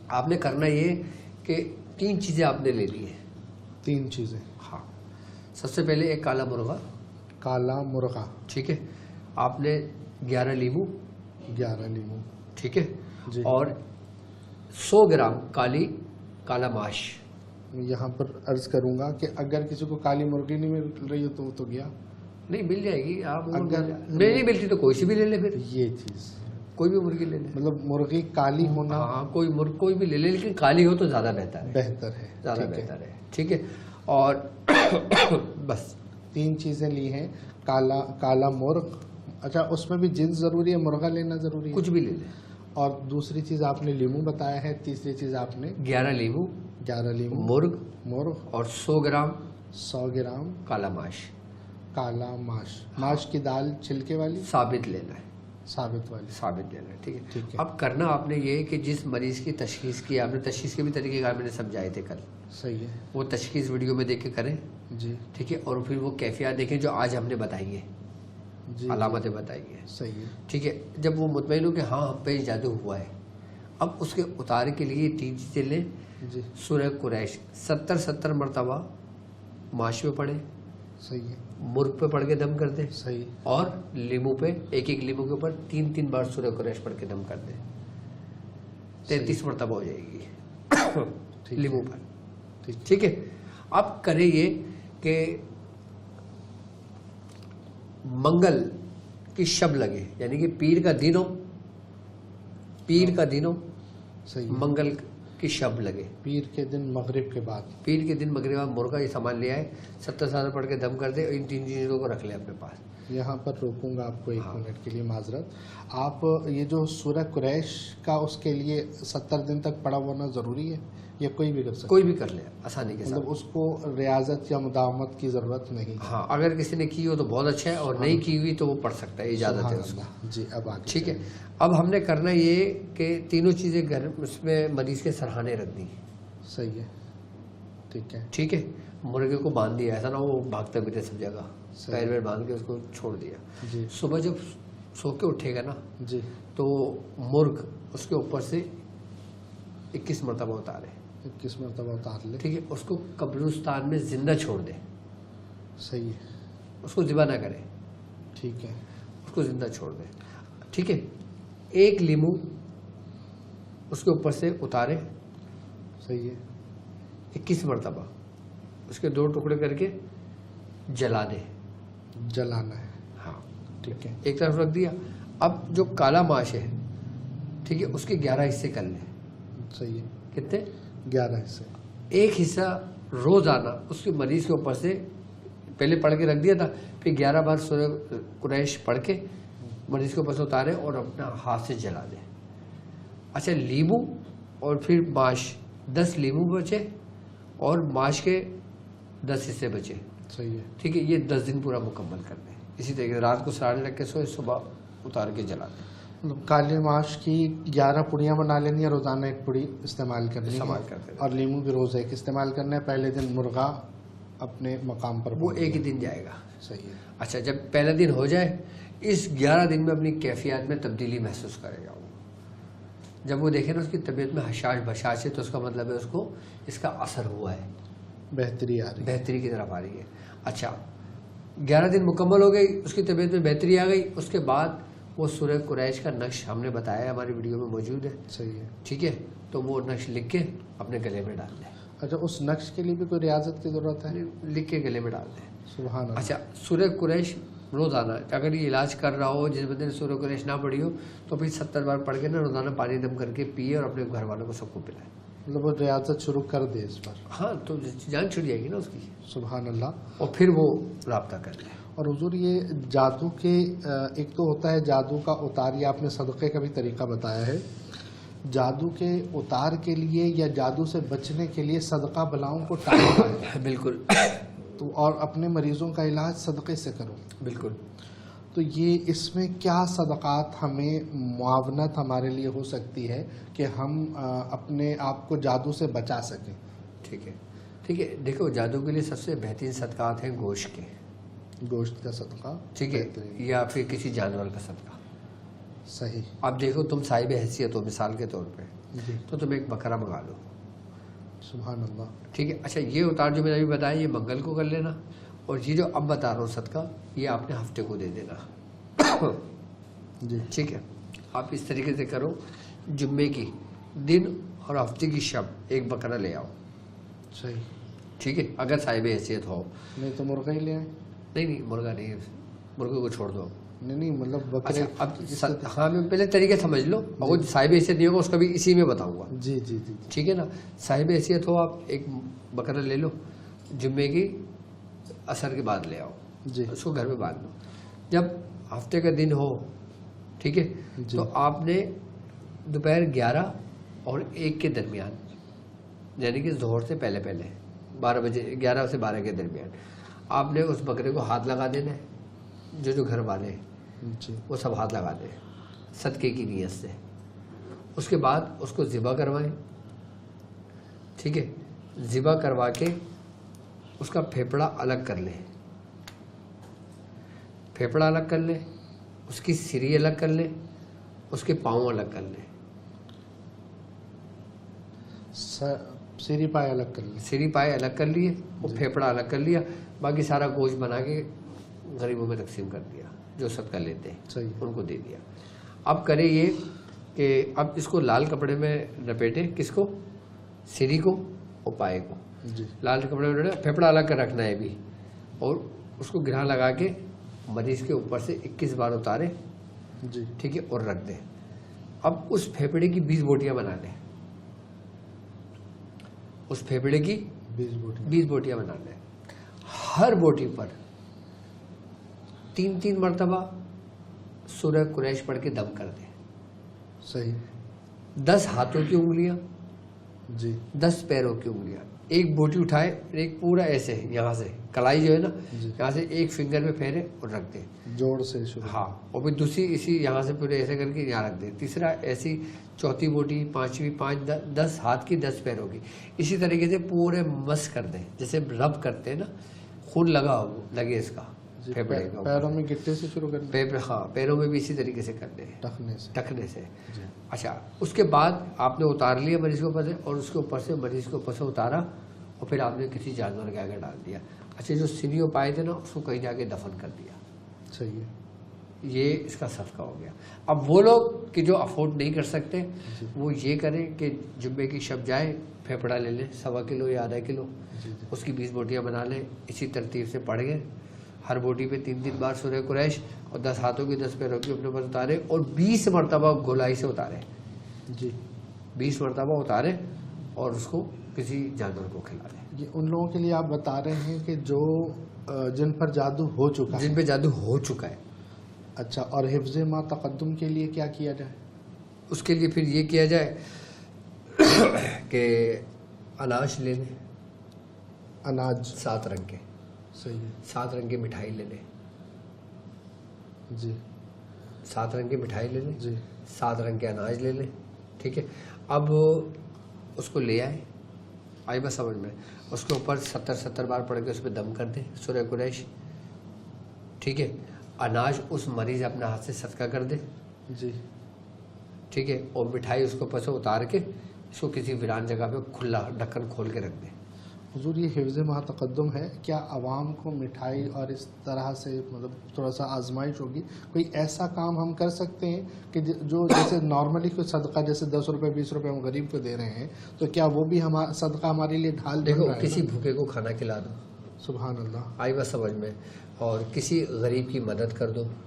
آپ نے کرنا یہ کہ 3 چیزیں آپ نے لے لی ہیں. 3 چیزیں. ہاں. سب سے پہلے ایک کالا مرغا. کالا مرغا. ٹھیک ہے. آپ نے 11 لیمو. 11 لیمو. ٹھیک ہے. جی. اور 100 گرام کالا ماش. یہاں پر عرض کروں گا کہ اگر کسی کو کالی مرغی نہیں مل رہی ہو تو وہ تو گیا نہیں مل جائے گی. آپ اگر نہیں ملتی تو کوئی سی بھی لے لے. پھر یہ چیز کوئی بھی مرغی لے لے. مطلب مرغی کالی ہونا. ہاں کوئی بھی لے لے, لیکن کالی ہو تو زیادہ بہتر ہے. بہتر ہے. زیادہ بہتر ہے. ٹھیک ہے. اور بس 3 چیزیں لی ہیں. کالا مرغ. اچھا اس میں بھی جنس ضروری ہے, مرغا لینا ضروری ہے؟ کچھ بھی لے لیں. اور دوسری چیز آپ نے لیمو بتایا ہے. تیسری چیز آپ نے 11 لیمو. 11 لیمو. مرغ. اور 100 گرام 100 گرام کالا ماش. کالا ماش. ماش کی دال چھلکے والی ثابت لینا ہے. ثابت والی. ثابت لینا ہے. ٹھیک ہے. ٹھیک ہے. اب کرنا آپ نے یہ کہ جس مریض کی تشخیص کی آپ نے, تشخیص کے بھی طریقے کار میں نے سمجھائے تھے کل. صحیح ہے. وہ تشخیص ویڈیو میں دیکھ کے کریں. جی. ٹھیک ہے. اور پھر وہ کیفیات دیکھیں جو آج ہم نے بتائی ہیں. جی. علامتیں بتائی ہیں. صحیح ہے. ٹھیک ہے. جب وہ مطمئن ہو کہ ہاں ہم پہ جادو ہوا ہے, اب اس کے اتارے کے لیے 3 چیزیں لیں. جی. سورہ قریش 70 مرتبہ ماش پہ پڑھیں. صحیح ہے. مرغ پہ پڑھ کے دم کر دیں. صحیح. اور لیمو پہ ایک لیمو کے اوپر 3 بار سورہ قریش پڑھ کے دم کر دیں. 33 مرتبہ ہو جائے گی لیمو پر. ٹھیک ہے. اب کریں یہ کہ منگل کی شب لگے, یعنی کہ پیر کا دن ہو. صحیح. منگل کی شب لگے. پیر کے دن مغرب کے بعد. پیر کے دن مغرب بعد مرغا یہ سامان لے آئے, 70 سال پڑھ کے دم کر دے, اور ان 3 چیزوں کو رکھ لے اپنے پاس. یہاں پر روکوں گا آپ کو 1 منٹ کے لیے, معذرت. آپ یہ جو سورہ قریش کا اس کے لیے 70 دن تک پڑا ہونا ضروری ہے یا کوئی بھی کر سکتا؟ کوئی بھی کر لے آسانی کے ساتھ. مطلب اس کو ریاضت یا مداومت کی ضرورت نہیں؟ ہاں, اگر کسی نے کی ہو تو بہت اچھا ہے, اور نہیں کی ہوئی تو وہ پڑھ سکتا ہے, اجازت ہے اس کو. جی. اب آگے. ٹھیک ہے. اب ہم نے کرنا یہ کہ تینوں چیزیں گھر اس میں مریض کے سرہانے رکھ دی. صحیح ہے. ٹھیک ہے. ٹھیک ہے. مرغے کو باندھ دیا, ایسا نہ وہ بھاگتا پھرے سب جگہ, پیر ویر باندھ کے اس کو چھوڑ دیا. جی. صبح جب سو کے اٹھے گا نا, جی, تو مرغ اس کے اوپر سے 21 مرتبہ اتارے. 21 مرتبہ اتار لے. ٹھیک ہے. اس کو قبرستان میں زندہ چھوڑ دے. صحیح ہے. اس کو ذبح نہ کرے. ٹھیک ہے. اس کو زندہ چھوڑ دے. ٹھیک ہے. 1 لیمو اس کے اوپر سے اتارے. صحیح ہے. 21 مرتبہ اس کے 2 ٹکڑے کر کے جلا دے. جلانا ہے. ہاں. ٹھیک ہے. ایک طرف رکھ دیا. اب جو کالا ماش ہے, ٹھیک ہے, اس کے 11 حصے کر لیں. صحیح ہے. کتنے؟ 11 حصے. ایک حصہ روزانہ اس کے مریض کے اوپر سے پہلے پڑھ کے رکھ دیا تھا, پھر 11 بار سورہ قریش پڑھ کے مریض کے اوپر سے اتارے اور اپنا ہاتھ سے جلا دے. اچھا, لیمو اور پھر ماش, 10 لیمو بچے اور ماش کے 10 حصے بچے. صحیح ہے. ٹھیک ہے. یہ 10 دن پورا مکمل کر دیں. اسی طریقے رات کو سرانے رکھ کے سوئے, صبح اتار کے جلا دیں. کالے ماش کی 11 پڑیاں بنا لینی ہے, روزانہ 1 پڑی استعمال کرنی ہے, اور لیمو بھی روز 1 استعمال کرنا ہے. پہلے دن مرغا اپنے مقام پر وہ 1 ہی دن جائے گا. صحیح ہے. اچھا, جب پہلا دن ہو جائے, اس 11 دن میں اپنی کیفیات میں تبدیلی محسوس کرے گا. جب وہ دیکھے نا اس کی طبیعت میں حشاش بشاش ہے, تو اس کا مطلب ہے اس کو اس کا اثر ہوا ہے, بہتری آ رہی ہے, بہتری کی طرف آ رہی ہے. اچھا, 11 دن مکمل ہو گئی, اس کی طبیعت میں بہتری آ گئی. اس کے بعد وہ سورہ قریش کا نقش ہم نے بتایا ہے, ہماری ویڈیو میں موجود ہے. صحیح ہے. ٹھیک ہے. تو وہ نقش لکھ کے اپنے گلے میں ڈال دیں. اچھا, اس نقش کے لیے بھی کوئی ریاضت کی ضرورت ہے؟ لکھ کے گلے میں ڈال دیں. سبحان اللہ. اچھا, سورہ قریش روزانہ, اگر یہ علاج کر رہا ہو, جس بندے نے سورہ قریش نہ پڑھی ہو, تو پھر 70 بار پڑھ کے نا روزانہ پانی دم کر کے پیے, اور اپنے گھر والوں کو سب کو پلائے. مطلب وہ ریاضت شروع کر دے اس پر. ہاں, تو جان چھٹ جائے گی نا اس کی. سبحان اللہ. اور پھر وہ رابطہ کر لے. اور حضور, یہ جادو کے ایک تو ہوتا ہے جادو کا اتار, یہ آپ نے صدقے کا بھی طریقہ بتایا ہے. جادو کے اتار کے لیے یا جادو سے بچنے کے لیے صدقہ بلاؤں کو ٹالنا ہے. بالکل. تو اور اپنے مریضوں کا علاج صدقے سے کرو. بالکل. تو یہ اس میں کیا صدقات ہمیں معاونت ہمارے لیے ہو سکتی ہے کہ ہم اپنے آپ کو جادو سے بچا سکیں؟ ٹھیک ہے. ٹھیک ہے. دیکھو, جادو کے لیے سب سے بہترین صدقات ہیں گوشت کے. گوشت کا صدقہ. ٹھیک ہے. یا پھر کسی جانور کا صدقہ. صحیح. اب دیکھو تم صاحب حیثیت ہو مثال کے طور پہ, جی تو تم ایک بکرا منگا لو, سبحان اللہ. ٹھیک ہے. اچھا یہ اتار جو میں نے ابھی بتایا یہ منگل کو کر لینا, اور یہ جو اب بتا رہا ہوں صدقہ یہ آپ نے ہفتے کو دے دینا. جی ٹھیک ہے. آپ اس طریقے سے کرو, جمعے کی دن اور ہفتے کی شب ایک بکرا لے آؤ. صحیح. ٹھیک ہے, اگر صاحب حیثیت ہو. نہیں تو مرغا ہی لے آئیں. نہیں مرغا نہیں, مرغے کو چھوڑ دو. نہیں مطلب بکرے. اچھا اب ہاں میں پہلے طریقے سمجھ لو, اگر صاحب حیثیت نہیں ہوگا اس کا بھی اسی میں بتاؤں گا. جی جی جی. ٹھیک ہے نا. صاحب حیثیت ہو آپ ایک بکرا لے لو, جمعے کی عصر کے بعد لے آؤ, جی اس کو گھر میں باندھ لو. جب ہفتے کا دن ہو, ٹھیک ہے, جی. تو آپ نے دوپہر 11 اور 1 کے درمیان, یعنی کہ ظہر سے پہلے 12 بجے 11 سے 12 کے درمیان آپ نے اس بکرے کو ہاتھ لگا دینا ہے. جو گھر والے ہیں جی وہ سب ہاتھ لگا دیں صدقے کی نیت سے. اس کے بعد اس کو ذبح کروائیں. ٹھیک ہے, ذبح کروا کے اس کا پھیپڑا الگ کر لیں, پھیپڑا الگ کر لیں, اس کی سری الگ کر لیں, اس کے پاؤں الگ کر لیں. سیری پائے الگ کر لی. سری پائے الگ کر لیے, وہ پھیپڑا الگ کر لیا, باقی سارا گوشت بنا کے غریبوں میں تقسیم کر دیا, جو صدقہ لیتے ہیں صحیح. ان کو دے دیا. اب کرے یہ کہ اب اس کو لال کپڑے میں لپیٹے, کس کو, سری کو اور پائے کو جی لال کپڑے میں لپیٹے, پھیپڑا الگ کر رکھنا ہے ابھی, اور اس کو گرہ لگا کے مریض کے اوپر سے 21 بار اتارے. جی. ٹھیک ہے, اور رکھ دیں. اب اس پھیپڑے کی 20 بوٹیاں بنا لیں, اس پھیپڑے کی 20 بوٹیاں بنا لیں. ہر بوٹی پر 3 مرتبہ سورہ قریش پڑھ کے دم کر دیں. صحیح. 10 ہاتھوں کی انگلیاں, جی 10 پیروں کی انگلیاں, ایک بوٹی اٹھائے, ایک پورا ایسے یہاں سے کلائی جو ہے نا, جی. یہاں سے ایک فنگر میں پھیرے اور رکھ دیں. جوڑ سے شروع. ہاں, اور پھر دوسری اسی یہاں سے پورے ایسے کر کے یہاں رکھ دیں. تیسرا ایسی, چوتھی بوٹی, پانچویں, 10 ہاتھ کی 10 پیروں کی, اسی طریقے سے پورے مس کر دیں جیسے رب کرتے ہیں نا, خون لگے اس کا جی. پھیپڑے کا. پیروں میں گٹے سے شروع کر دیں. ہاں, پیروں میں بھی اسی طریقے سے کر دیں, ٹکنے سے. جی. اچھا, اس کے بعد آپ نے اتار لیا مریض کے اوپر سے, اور اس کے اوپر سے مریض کے اوپر سے اتارا, اور پھر آپ نے کسی جانور کے آگے ڈال دیا. اچھا, جو سیڑھیوں پائے تھے نا اس کو کہیں جا کے دفن کر دیا. صحیح ہے. یہ اس کا صدقہ ہو گیا. اب وہ لوگ کہ جو افورڈ نہیں کر سکتے جی. وہ یہ کریں کہ جمعے کی شب جائے, پھیپڑا لے لیں 1.25 کلو یا ½ کلو, جی جی. اس کی 20 بوٹیاں بنا لیں, اسی ترتیب سے پڑھ گئے. ہر بوٹی پہ 3 بار سورہ قریش, اور 10 ہاتھوں کی 10 پیروں کی اپنے اوپر اتارے, اور 20 مرتبہ گولائی سے اتارے. جی 20 مرتبہ اتارے اور اس کو کسی جانور کو کھلا دیں. یہ ان لوگوں کے لیے آپ بتا رہے ہیں کہ جو جن پر جادو ہو چکا ہے, جن پہ جادو ہو چکا ہے. اچھا, اور حفظ ما تقدم کے لیے کیا کیا جائے؟ اس کے لیے پھر یہ کیا جائے کہ اناج لے لیں, اناج 7 رنگ کے, صحیح ہے. 7 رنگ کی مٹھائی لے لیں. جی 7 رنگ کی مٹھائی لے لیں, جی 7 رنگ کے اناج لے لیں. ٹھیک ہے, اب اس کو لے آئے, آئی بس سمجھ میں, اس کے اوپر 70 بار پڑھ کے اس پہ دم کر دیں سورہ قریش. ٹھیک ہے, اناج اس مریض اپنے ہاتھ سے صدقہ کر دے. جی ٹھیک ہے, اور مٹھائی اس کو اوپر سے اتار کے اس کو کسی ویران جگہ پہ کھلا ڈھکن کھول کے رکھ دیں. حضور, یہ حفظ ما تقدم ہے, کیا عوام کو مٹھائی اور اس طرح سے مطلب تھوڑا سا آزمائش ہوگی, کوئی ایسا کام ہم کر سکتے ہیں کہ جو جیسے نارملی کوئی صدقہ جیسے 10 روپے 20 روپے ہم غریب کو دے رہے ہیں, تو کیا وہ بھی صدقہ ہمارے لیے ڈھال بن دیکھو, رہا ہے؟ کسی بھوکے کو کھانا کھلا دو, سبحان اللہ. آئی بس سمجھ میں, اور کسی غریب کی مدد کر دو,